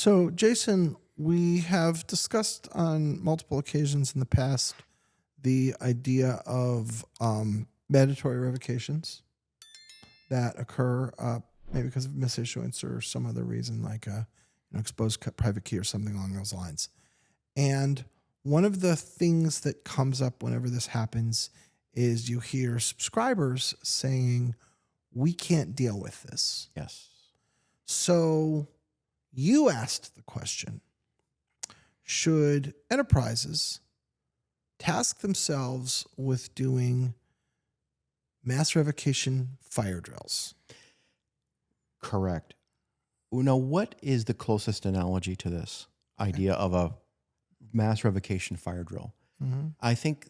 So, Jason, we have discussed on multiple occasions in the past the idea of mandatory revocations that occur maybe because of misissuance or some other reason, like exposed private key or something along those lines. And one of the things that comes up whenever this happens is you hear subscribers saying, we can't deal with this. Yes. So you asked the question, should enterprises task themselves with doing mass revocation fire drills? Correct. Now, what is the closest analogy to this idea of a mass revocation fire drill? Mm-hmm. I think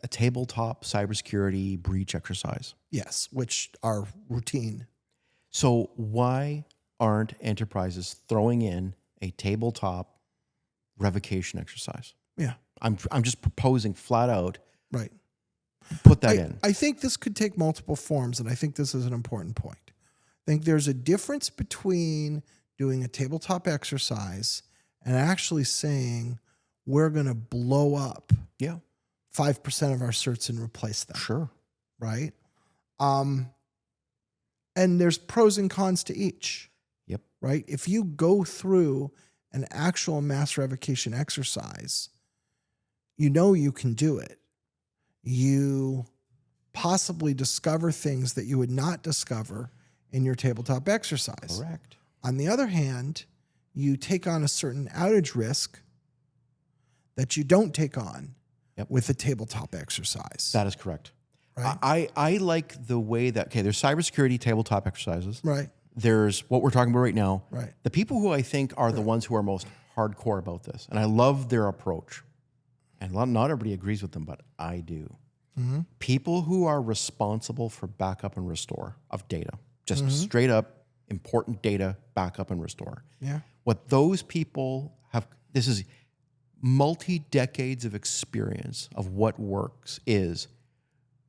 a tabletop cybersecurity breach exercise. Yes, which are routine. So why aren't enterprises throwing in a tabletop revocation exercise? Yeah. I'm just proposing flat out. Right. Put that in. I think this could take multiple forms, and I think this is an important point. I think there's a difference between doing a tabletop exercise and actually saying we're going to blow up 5% of our certs and replace them. Sure. Right? And there's pros and cons to each. Yep. Right? If you go through an actual mass revocation exercise, you can do it. You possibly discover things that you would not discover in your tabletop exercise. Correct. On the other hand, you take on a certain outage risk that you don't take on with a tabletop exercise. That is correct. Right? I like the way that, there's cybersecurity tabletop exercises. Right. There's what we're talking about right now. Right. The people who I think are the ones who are most hardcore about this, and I love their approach, and not everybody agrees with them, but I do. Mm-hmm. People who are responsible for backup and restore of data, just Mm-hmm. straight up important data, backup and restore. Yeah. What those people have, this is multi-decades of experience of what works is,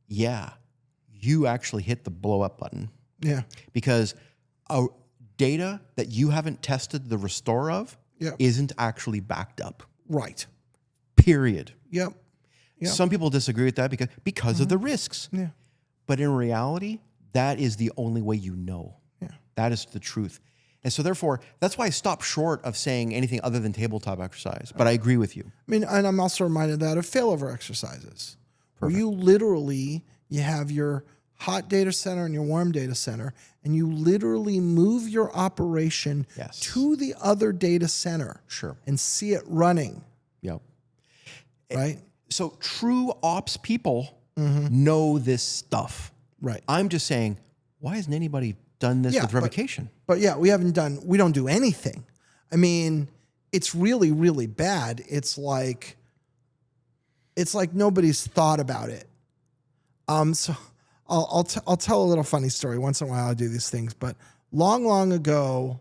you actually hit the blow up button. Yeah. Because data that you haven't tested the restore of isn't actually backed up. Right. Period. Yep. Some people disagree with that because of the risks. Yeah. But in reality, that is the only way you know. Yeah. That is the truth. And so therefore, that's why I stop short of saying anything other than tabletop exercise. But I agree with you. I mean, and I'm also reminded that of failover exercises. Perfect. Where you have your hot data center and your warm data center, and you literally move your operation to the other data center and see it running. Yep. Right? So true ops people know this stuff. Right. I'm just saying, why hasn't anybody done this with revocation? But we don't do anything. I mean, it's really, really bad. It's like nobody's thought about it. So I'll tell a little funny story. Once in a while I do these things, but long ago,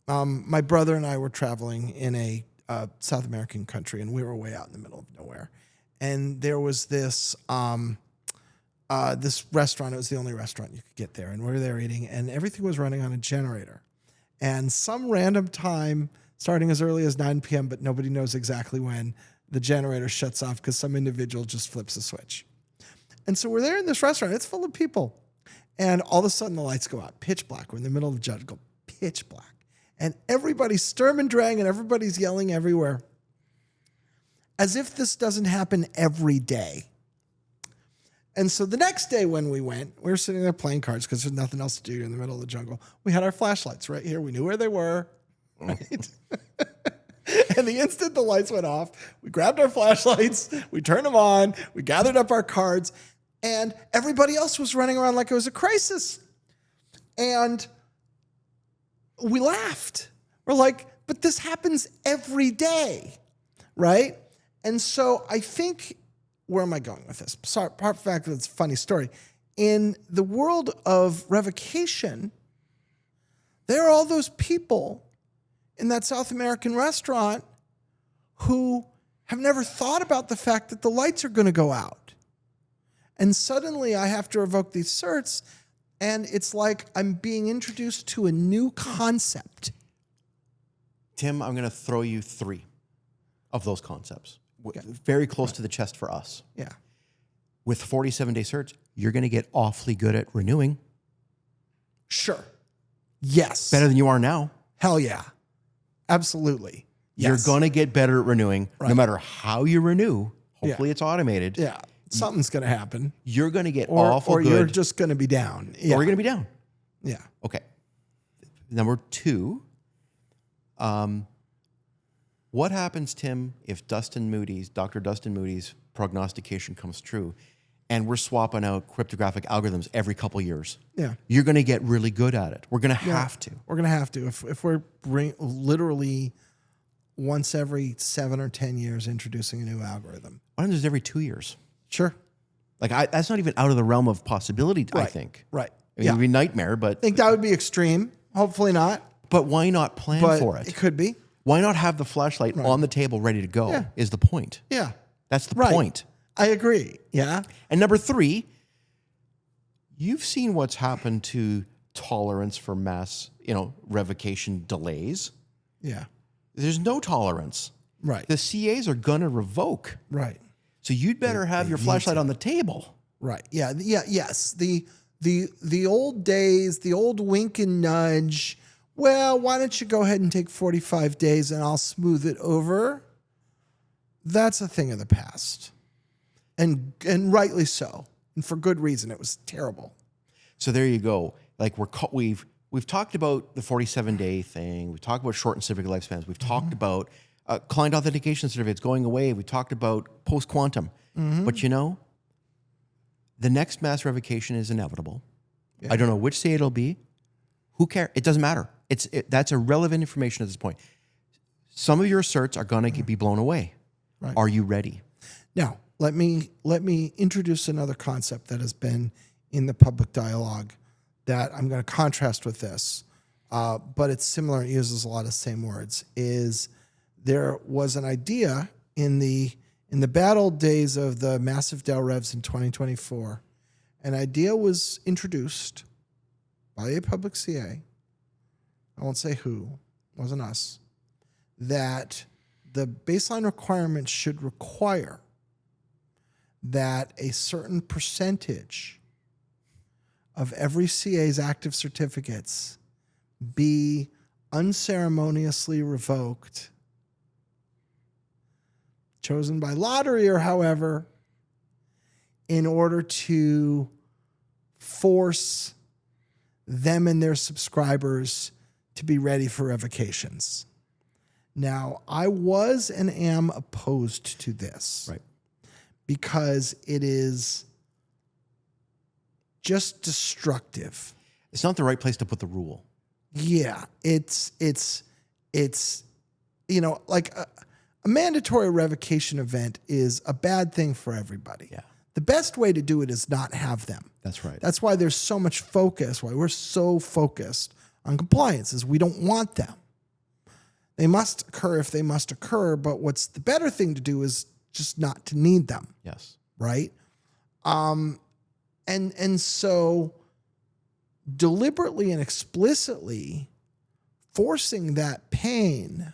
my brother and I were traveling in a South American country, and we were way out in the middle of nowhere. And there was this this restaurant. It was the only restaurant you could get there, and we were there eating, and everything was running on a generator. And some random time, starting as early as 9 p.m., but nobody knows exactly when, the generator shuts off because some individual just flips a switch. And so we're there in this restaurant. It's full of people. And all of a sudden the lights go out. Pitch black. We're in the middle of the jungle. Pitch black. And everybody's Sturm and Drang and everybody's yelling everywhere. As if this doesn't happen every day. And so the next day when we went, we were sitting there playing cards because there's nothing else to do in the middle of the jungle. We had our flashlights right here. We knew where they were. Right? And the instant the lights went off, we grabbed our flashlights, we turned them on, we gathered up our cards, and everybody else was running around like it was a crisis. And we laughed. We're like, but this happens every day, right? And so I think, where am I going with this? Sorry, apart from the fact that it's a funny story. In the world of revocation, there are all those people in that South American restaurant who have never thought about the fact that the lights are going to go out. And suddenly I have to revoke these certs, and it's like I'm being introduced to a new concept. Tim, I'm going to throw you 3 of those concepts. Very close to the chest for us. Yeah. With 47-day certs, you're going to get awfully good at renewing. Sure. Yes. Better than you are now. Hell yeah. Absolutely. Yes. You're going to get better at renewing no matter how you renew. Hopefully it's automated. Yeah. Something's going to happen. You're going to get awful good. Or you're just going to be down. Yeah. Or you're going to be down. Yeah. Okay. Number 2. What happens, Tim, if Dr. Dustin Moody's prognostication comes true and we're swapping out cryptographic algorithms every couple years? Yeah. You're going to get really good at it. We're going to have to. We're going to have to. If we're literally once every 7 or 10 years introducing a new algorithm. Why don't there's every 2 years? Sure. Like that's not even out of the realm of possibility, I think. Right. I mean, it would be a nightmare, but... I think that would be extreme. Hopefully not. But why not plan for it? It could be. Why not have the flashlight on the table ready to go is the point. Yeah. That's the point. I agree. Yeah. And number 3, you've seen what's happened to tolerance for mass, revocation delays. Yeah. There's no tolerance. Right. The CAs are going to revoke. Right. So you'd better have your flashlight on the table. Right. Yeah. Yeah. Yes. The old days, the old wink and nudge. Well, why don't you go ahead and take 45 days and I'll smooth it over? That's a thing of the past. And rightly so. And for good reason. It was terrible. So there you go. Like we've talked about the 47-day thing. We've talked about shortened certificate lifespans. We've talked about client authentication certificates going away. We talked about post-quantum. But the next mass revocation is inevitable. Yeah. I don't know which CA it'll be. Who cares? It doesn't matter. That's irrelevant information at this point. Some of your certs are going to be blown away. Right. Are you ready? Now, let me introduce another concept that has been in the public dialogue that I'm going to contrast with this, but it's similar. It uses a lot of the same words. Is there was an idea in the bad old days of the massive Dell Revs in 2024, an idea was introduced by a public CA. I won't say who, wasn't us, that the baseline requirements should require that a certain percentage of every CA's active certificates be unceremoniously revoked, chosen by lottery or however, in order to force them and their subscribers to be ready for revocations. Now, I was and am opposed to this. Right. Because it is just destructive. It's not the right place to put the rule. Yeah, it's like a mandatory revocation event is a bad thing for everybody. Yeah. The best way to do it is not have them. That's right. That's why there's so much focus, why we're so focused on compliance, is we don't want them. They must occur if they must occur, but what's the better thing to do is just not to need them. Yes. Right? And so deliberately and explicitly forcing that pain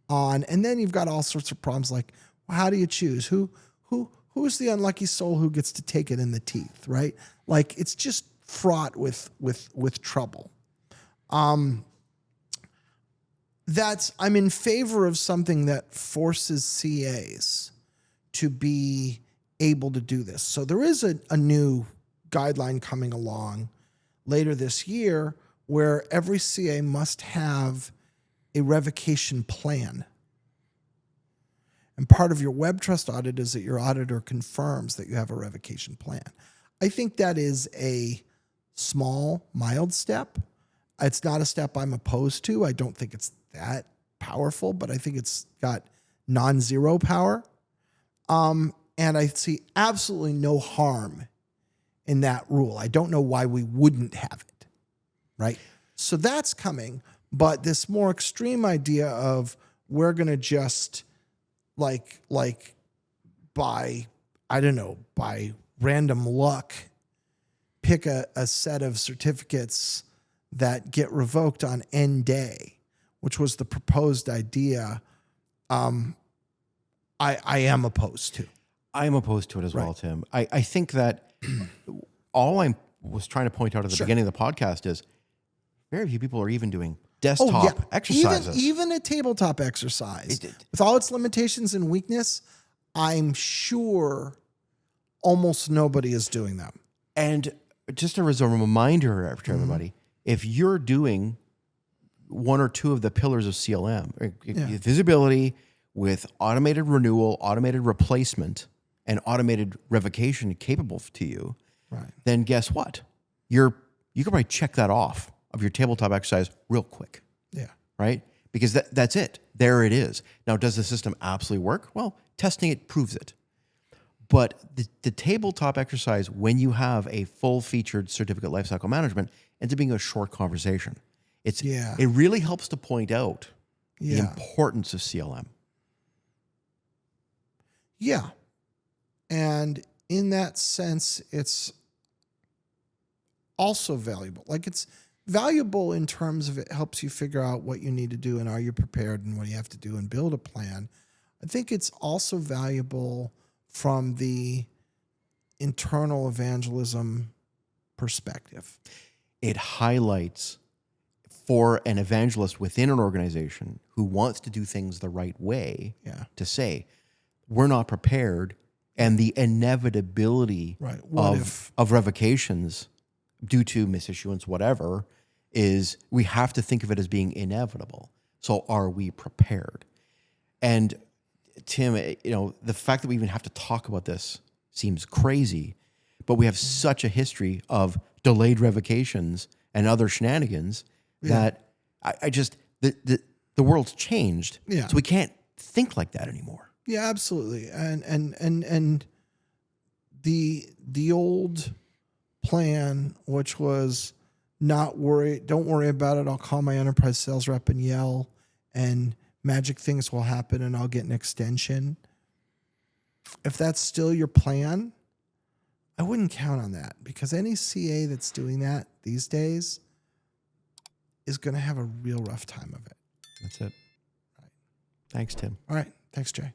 on, and then you've got all sorts of problems like, well, how do you choose? Who's the unlucky soul who gets to take it in the teeth, right? Like it's just fraught with trouble. I'm in favor of something that forces CAs to be able to do this. So there is a new guideline coming along later this year where every CA must have a revocation plan. And part of your web trust audit is that your auditor confirms that you have a revocation plan. I think that is a small, mild step. It's not a step I'm opposed to. I don't think it's that powerful, but I think it's got non-zero power. And I see absolutely no harm in that rule. I don't know why we wouldn't have it, right? So that's coming, but this more extreme idea of we're going to just like by random luck, pick a set of certificates that get revoked on end day. which was the proposed idea, I am opposed to. I'm opposed to it as well, Right. Tim. I think that all I was trying to point out at the beginning of the podcast is very few people are even doing desktop exercises. Even a tabletop exercise, with all its limitations and weakness, I'm sure almost nobody is doing them. And just as a reminder to everybody, if you're doing one or two of the pillars of CLM, visibility with automated renewal, automated replacement, and automated revocation capable to you, Right. then guess what? You can probably check that off of your tabletop exercise real quick, Yeah. right? Because that's it. There it is. Now, does the system absolutely work? Well, testing it proves it. But the tabletop exercise, when you have a full-featured certificate lifecycle management, ends up being a short conversation. It really helps to point out the importance of CLM. Yeah. And in that sense, it's also valuable. Like, it's valuable in terms of it helps you figure out what you need to do and are you prepared and what you have to do and build a plan. I think it's also valuable from the internal evangelism perspective. It highlights for an evangelist within an organization who wants to do things the right way to say, we're not prepared, and the inevitability of revocations due to misissuance, whatever, is we have to think of it as being inevitable. So are we prepared? And Tim, the fact that we even have to talk about this seems crazy, but we have such a history of delayed revocations and other shenanigans that the world's changed. Yeah. So we can't think like that anymore. Yeah, absolutely. And the old plan, which was don't worry about it. I'll call my enterprise sales rep and yell, and magic things will happen and I'll get an extension. If that's still your plan, I wouldn't count on that, because any CA that's doing that these days is going to have a real rough time of it. That's it. Thanks, Tim. All right. Thanks, Jay.